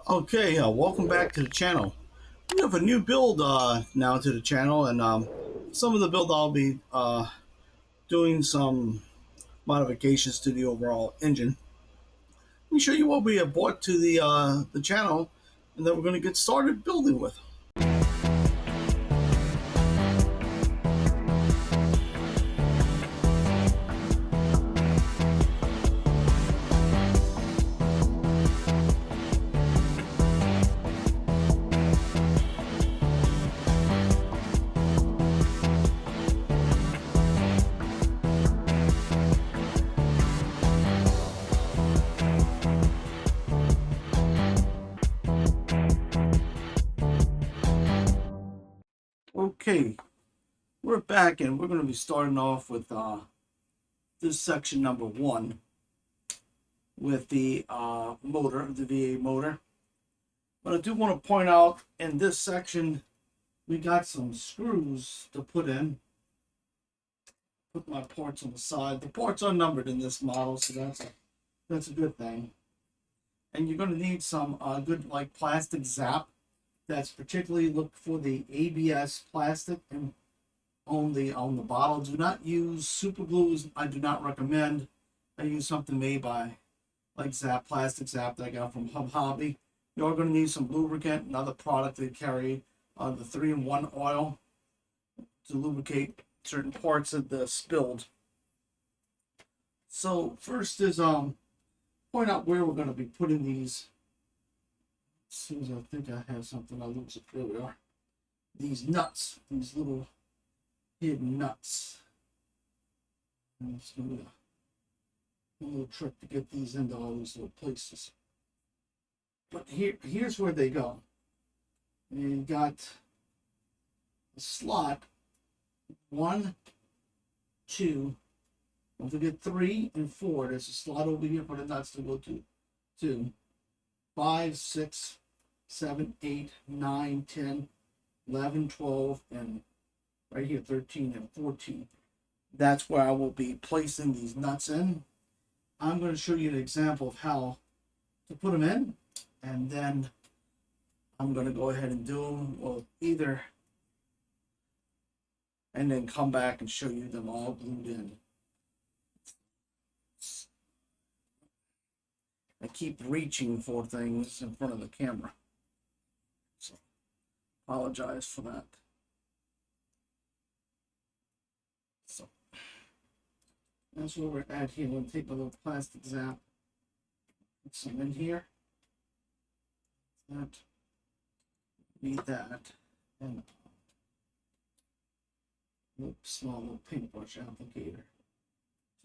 Okay, welcome back to the channel. We have a new build now to the channel, and some of the build I'll be doing some modifications to the overall engine. Let me show you what we have brought to the channel, and then we're going to get started building with. Okay, we're back, and we're going to be starting off with this section number one with the motor, the V8 motor. But I do want to point out in this section we got some screws to put in. Put my parts on the side. The parts are numbered in this model, so that's a good thing. And you're going to need some good like plastic zap. That's particularly look for the ABS plastic and on the bottle. Do not use super glues. I do not recommend. I use something made by like Zap plastic zap that I got from Hub Hobby. You are going to need some lubricant, another product they carry, the 3-in-1 oil to lubricate certain parts of the spilled. So first is point out where we're going to be putting these. As soon as I think I have something, I'll lose it. There we are. These nuts, these little hidden nuts. And it's going to be a little trick to get these into all these little places. But here's where they go. And you got a slot 1, 2, don't forget 3 and 4. There's a slot over here for the nuts to go to. 2, 5, 6, 7, 8, 9, 10, 11, 12, and right here 13 and 14. That's where I will be placing these nuts in. I'm going to show you an example of how to put them in, and then I'm going to go ahead and do them either, and then come back and show you them all glued in. I keep reaching for things in front of the camera, so apologize for that. So that's where we're at here. I'm going to take my little plastic zap, put some in here. That, need that, and a small little paintbrush applicator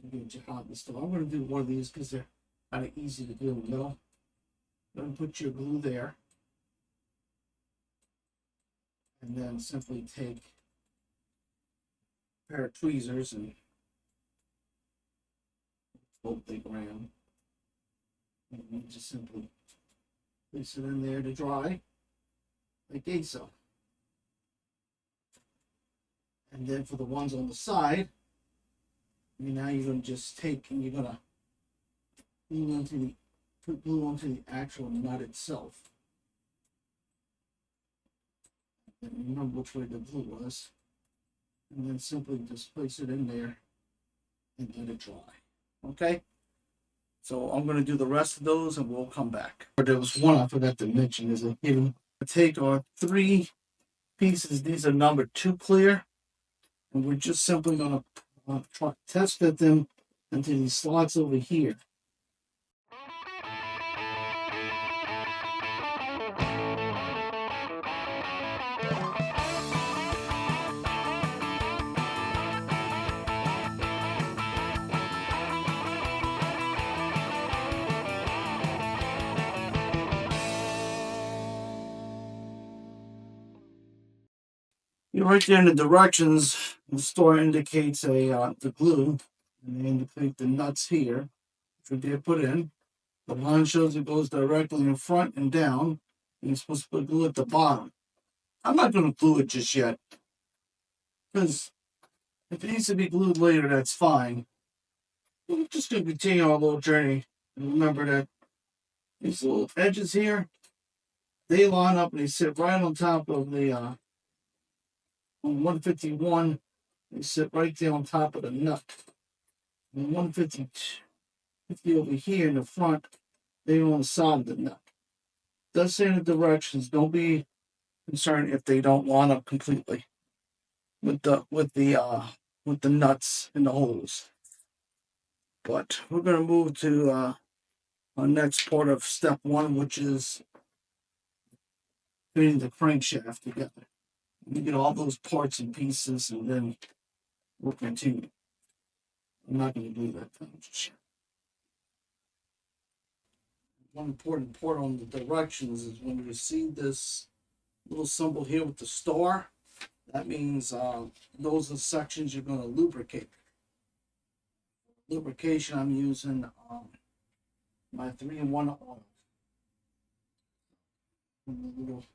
to get your hot and stuff. I'm going to do one of these because they're kind of easy to do in the middle. Go and put your glue there, and then simply take a pair of tweezers and hope they gram. And you just simply place it in there to dry, like so. And then for the ones on the side, now you're going to just take and you're going to put glue onto the actual nut itself. And remember which way the glue was. And then simply just place it in there and let it dry. Okay? So I'm going to do the rest of those and we'll come back. There was one I forgot to mention is a hidden. Take our 3 pieces. These are number 2 clear. And we're just simply going to try to test fit them into these slots over here. You're right there in the directions. The store indicates the glue, and they indicate the nuts here, which they put in. The line shows it goes directly in front and down, and you're supposed to put glue at the bottom. I'm not going to glue it just yet, because if it needs to be glued later, that's fine. We're just going to continue our little journey, and remember that these little edges here, they line up and they sit right on top of the on 151. They sit right there on top of the nut. And 150 over here in the front, they're on the side of the nut. Does say in the directions. Don't be concerned if they don't line up completely with the nuts and the holes. But we're gonna move to our next part of step one, which is putting the crankshaft together. We get all those parts and pieces, and then we'll continue. I'm not going to do that time just yet. One important part on the directions is when you see this little symbol here with the star, that means those are sections you're going to lubricate. Lubrication, I'm using my 3-in-1 oil. A little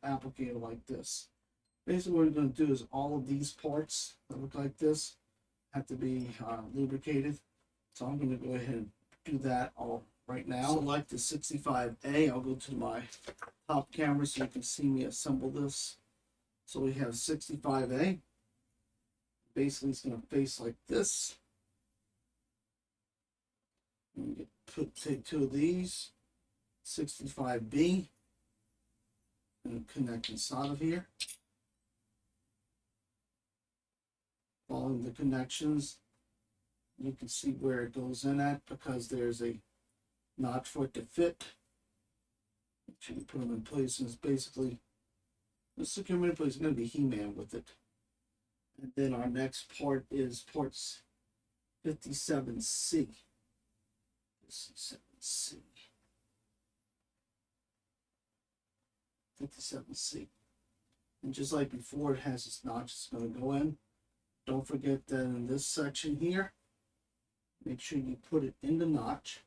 applicator like this. Basically, what we're going to do is all of these parts that look like this have to be lubricated. So I'm going to go ahead and do that all right now. Select the 65A. I'll go to my top camera so you can see me assemble this. So we have 65A. Basically, it's going to face like this. Take two of these. 65B. And connect inside of here. Following the connections, you can see where it goes in at because there's a notch for it to fit. You can put them in place, and it's basically this secure in place. It's going to be He-Man with it. And then our next part is ports 57C. 57C. 57C. And just like before, it has its notch it's going to go in. Don't forget that in this section here, make sure you put it in the notch.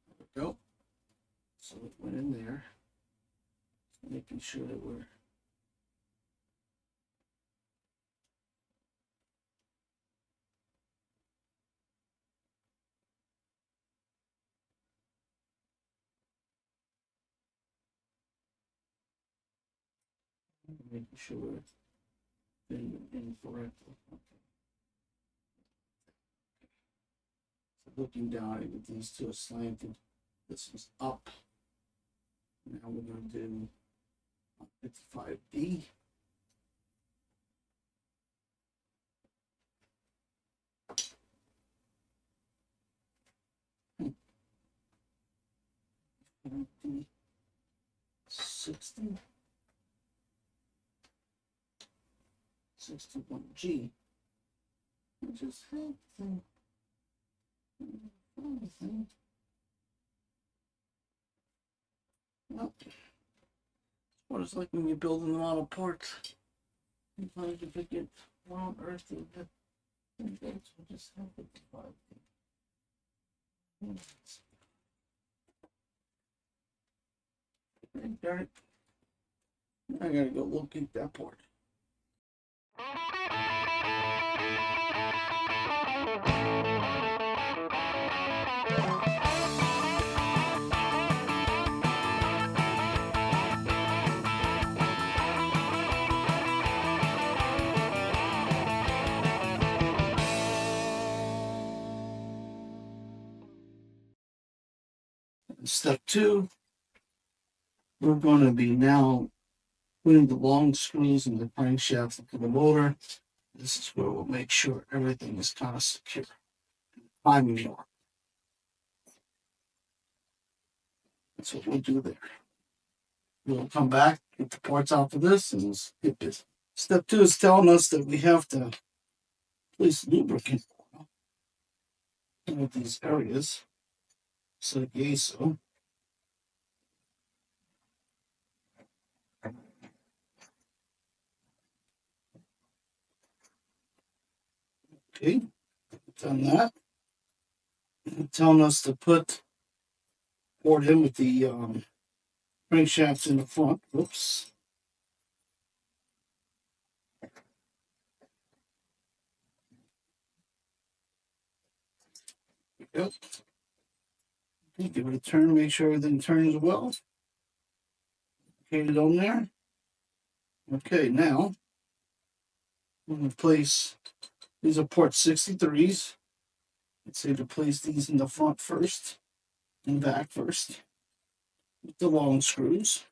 There we go. So it went in there. Making sure that we're in correctly. Okay. So looking down with these two are slanted. This is up. Now we're going to do 55B. Hmm. 60. 61G. Which is helpful. Well, what it's like when you're building them out of parts. Sometimes you forget what on earth you get. Just help it divide. Darn it. I gotta go locate that part. Step 2, we're going to be now putting the long screws in the crankshaft into the motor. This is where we'll make sure everything is kind of secure. Timing mark. That's what we'll do there. We'll come back, get the parts out for this, and get this. Step 2 is telling us that we have to place lubricant in these areas. So so. Okay, done that. And telling us to put port in with the crankshafts in the front. Oops. Yep. Give it a turn, make sure everything turns well. Get it on there. Okay, now I'm going to place, these are port 63s. Let's say to place these in the front first and back first with the long screws.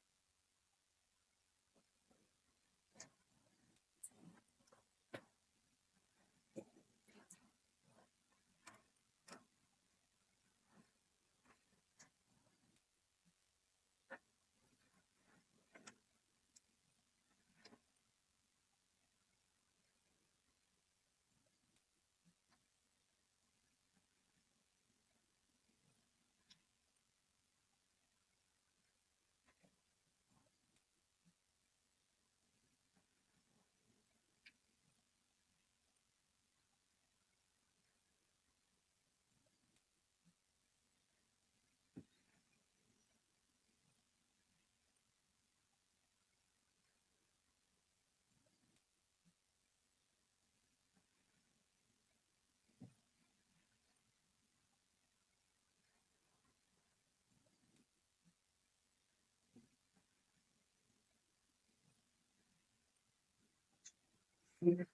And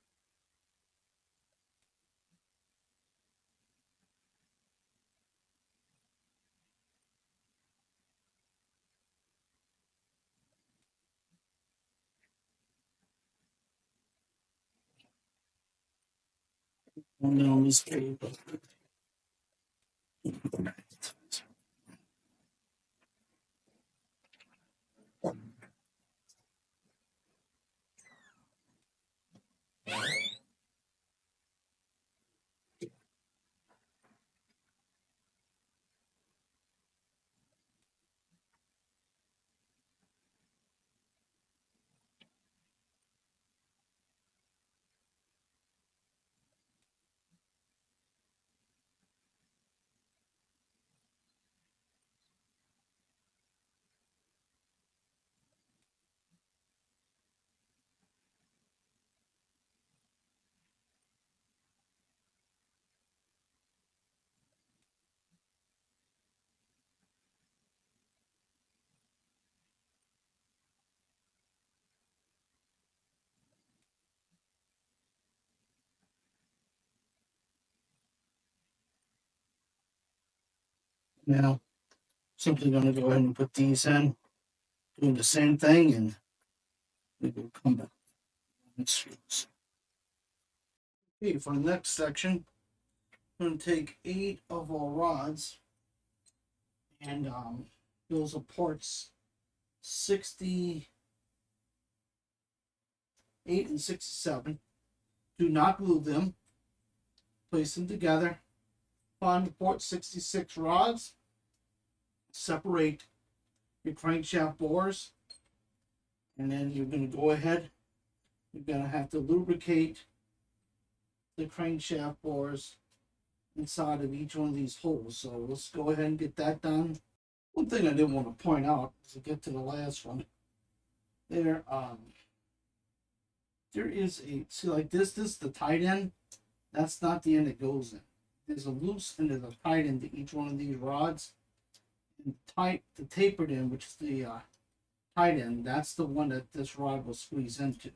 then on this paper. Now, simply going to go ahead and put these in, doing the same thing, and we will come back. Okay, for the next section, I'm going to take 8 of our rods, and those are ports 68 and 67. Do not glue them. Place them together. Find the port 66 rods. Separate your crankshaft bores, and then you're going to go ahead. You're going to have to lubricate the crankshaft bores inside of each one of these holes. So let's go ahead and get that done. One thing I did want to point out as I get to the last one, there is a, see, like this is the tight end. That's not the end it goes in. There's a loose end and a tight end to each one of these rods. And the tapered end, which is the tight end, that's the one that this rod will squeeze into.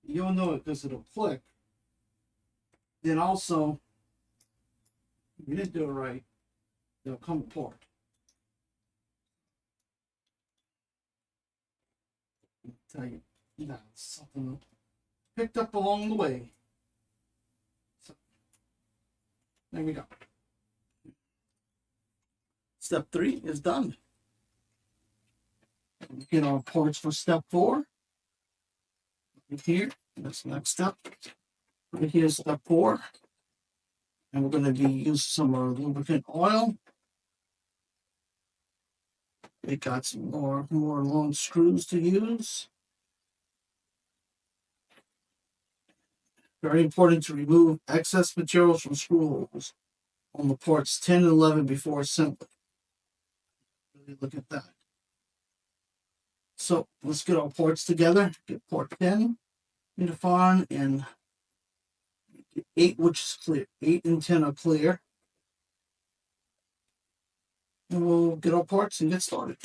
You'll know it because it'll click. Then also, if you didn't do it right, they'll come apart. I'll tell you, that's something picked up along the way. So, there we go. Step 3 is done. Get our parts for step 4. Right here, that's the next step. Right here is step 4. And we're going to be using some lubricant oil. We got some more long screws to use. Very important to remove excess materials from screw holes on the ports 10 and 11 before assembly. Really look at that. So let's get our ports together. Get port 10 unified and 8, which is clear. 8 and 10 are clear. And we'll get our parts and get started.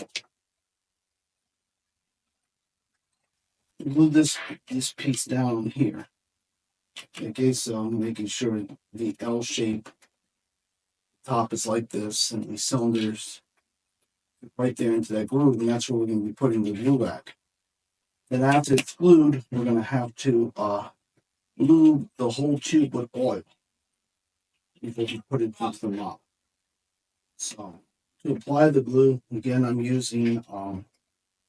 Glue this piece down here. In case making sure the L shape top is like this, and the cylinders right there into that groove, and that's where we're going to be putting the glue back. Then after it's glued, we're going to have to lube the whole tube with oil before we put it into the model. So to apply the glue, again, I'm using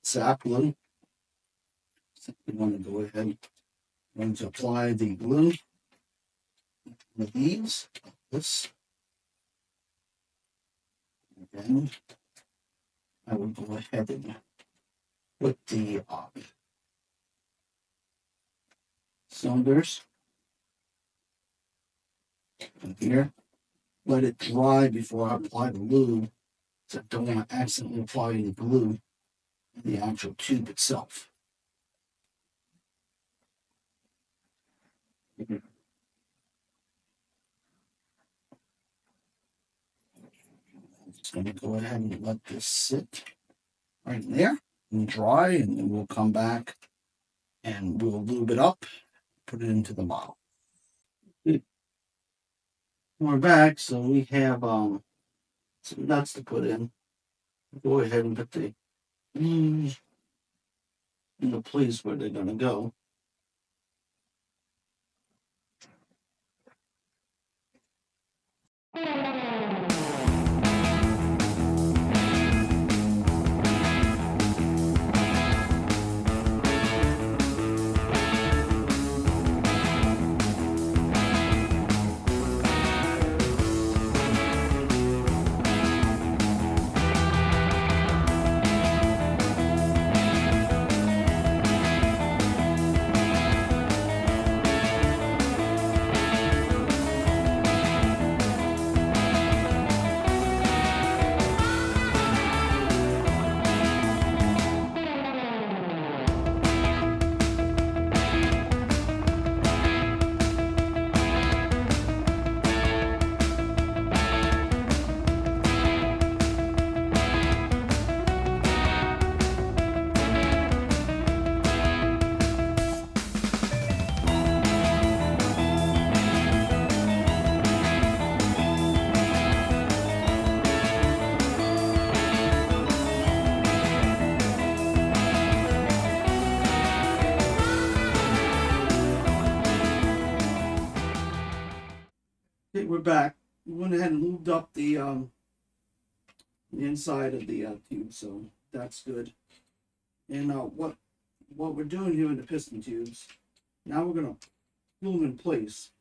Zap glue. So we want to go ahead and to apply the glue with these, this. Again, I will go ahead and put the cylinders in here. Let it dry before I apply the glue, so I don't want to accidentally apply any glue in the actual tube itself. Just going to go ahead and let this sit right there and dry, and then we'll come back and we'll lube it up, put it into the model. We're back, so we have some nuts to put in. Go ahead and put the in the place where they're going to go. Okay, we're back. We went ahead and lubed up the inside of the tube, so that's good. And what we're doing here in the piston tubes, now we're gonna glue them in place.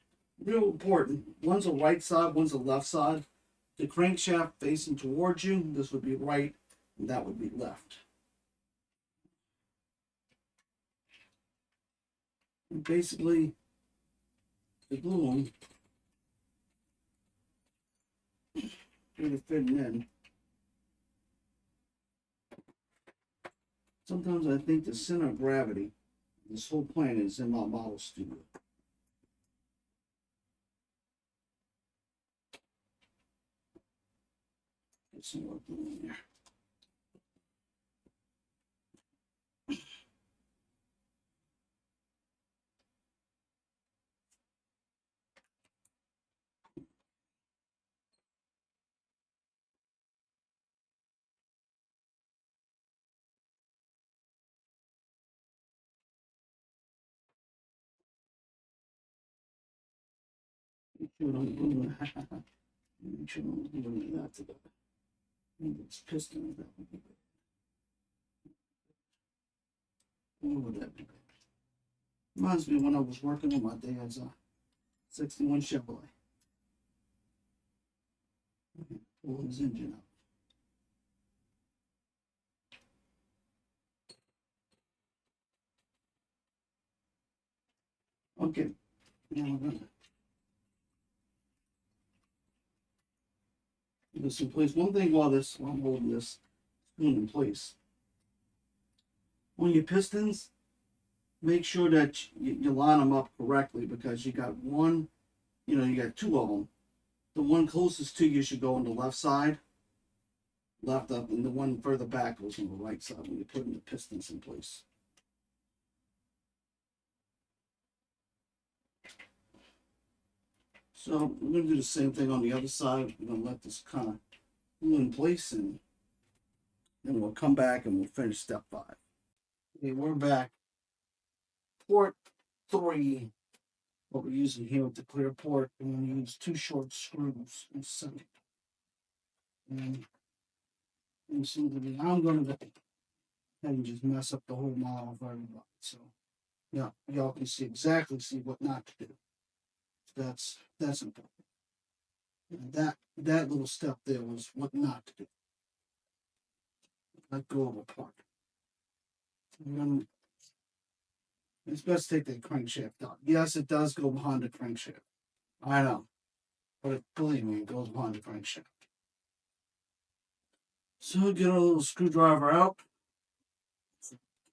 Real important. One's a right side, one's a left side. The crankshaft facing towards you, this would be right, and that would be left. And basically, the glue them, really fitting in. Sometimes I think the center of gravity, this whole planet is in my model studio. Get some more glue in there. Make sure I'm gluing, make sure I'm gluing that to the this piston. That would be good. What would that be? Reminds me when I was working on my dad's 61 Chevrolet. Pull his engine up. Okay, now we're gonna put this in place. One thing while I'm holding this spoon in place. On your pistons, make sure that you line them up correctly, because you got one, you got two of them. The one closest to you should go on the left side, left up, and the one further back goes on the right side when you're putting the pistons in place. So we're going to do the same thing on the other side. We're going to let this kind of glue in place, and then we'll come back and we'll finish step 5. Okay, we're back. Port 3, what we're using here with the clear port, and we're going to use 2 short screws in the center. And you see that I'm going to and just mess up the whole model for everybody. So yeah, y'all can see what not to do. That's important. And that little step there was what not to do. Let go of a part. It's best to take the crankshaft out. Yes, it does go behind the crankshaft. I know. But believe me, it goes behind the crankshaft. So get our little screwdriver out.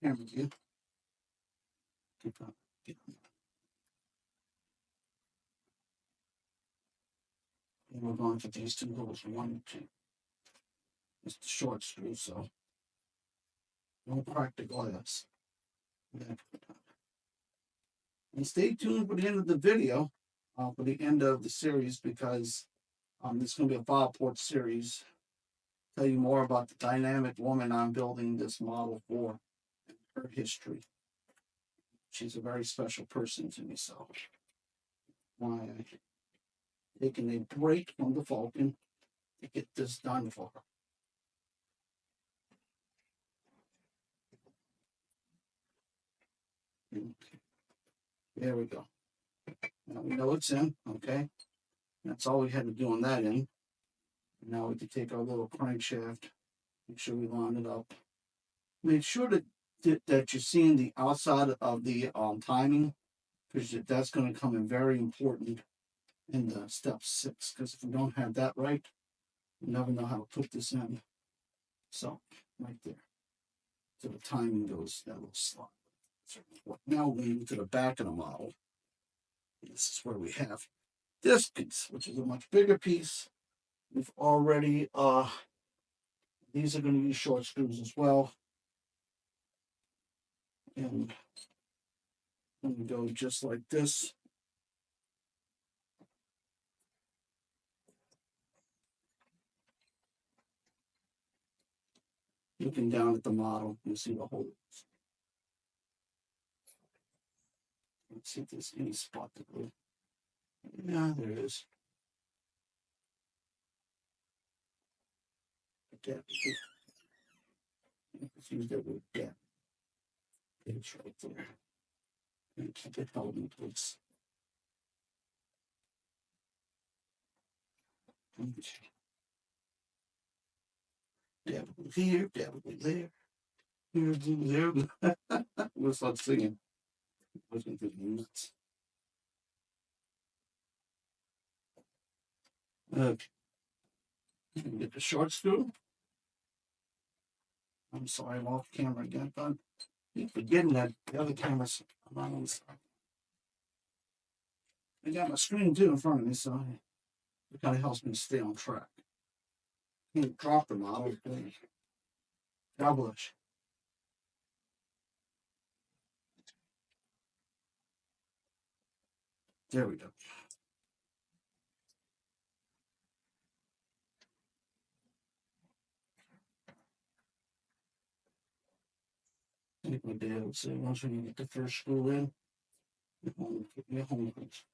Camera view. And we're going for these 2 holes. 1 and 2. It's the short screw, so don't crack the glass. And stay tuned for the end of the video, for the end of the series, because it's going to be a 5-port series. Tell you more about the dynamic woman I'm building this model for, and her history. She's a very special person to me, so why I'm taking a break from the Falcon to get this done for her. There we go. Now we know it's in, okay? That's all we had to do on that end. Now we can take our little crankshaft, make sure we line it up. Make sure that you're seeing the outside of the timing, because that's going to come in very important in the step 6. Because if we don't have that right, we never know how to put this in. So right there, so the timing goes that little slot. So now we move to the back of the model. This is where we have this piece, which is a much bigger piece. We've already these are going to use short screws as well. And we go just like this. Looking down at the model, you see the holes. Let's see if there's any spot to glue. Yeah, there is. Let's use that with that. It's right there. And keep it held in place. Dabble here, dabble there. Here, there. We'll start singing. I was going to be nuts. Okay. Get the short screw. I'm sorry, I'm off camera again, but I keep forgetting that the other camera's not on the side. I got my screen too in front of me, so it kind of helps me stay on track. Can't drop the model. God bless. There we go. I think we did. So once we get the first screw in, your home goes.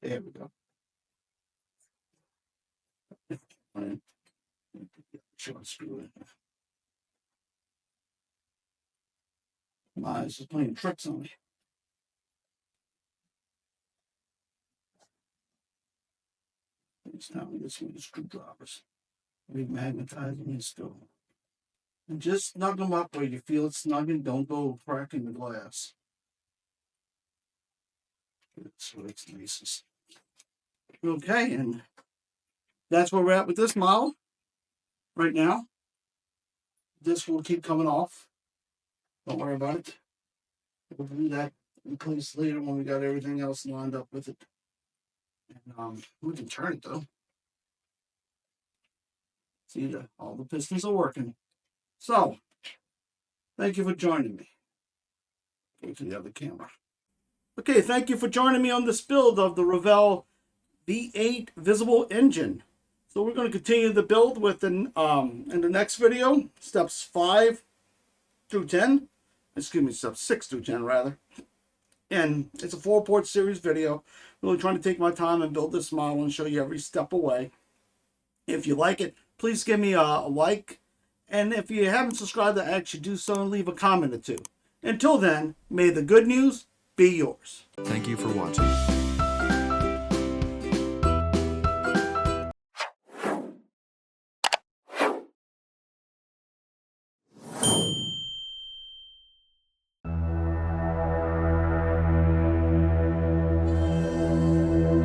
There we go. Right. Short screw in. My eyes is playing tricks on me. It's now this one screwdrivers. Remagnetizing and still. And just snug them up where you feel it snugging. Don't go cracking the glass. That's what it's nicest. Okay, and that's where we're at with this model right now. This will keep coming off. Don't worry about it. We'll do that in place later when we got everything else lined up with it. And we can turn it though. See that all the pistons are working. So, thank you for joining me. Go to the other camera. Okay, thank you for joining me on this build of the Revell V8 visible engine. So we're going to continue the build with in the next video, steps 5 through 10. Excuse me, steps 6 through 10 rather. And it's a 4-port series video. Really trying to take my time and build this model and show you every step away. If you like it, please give me a like. And if you haven't subscribed, I ask you to do so and leave a comment or two. Until then, may the good news be yours. Thank you for watching.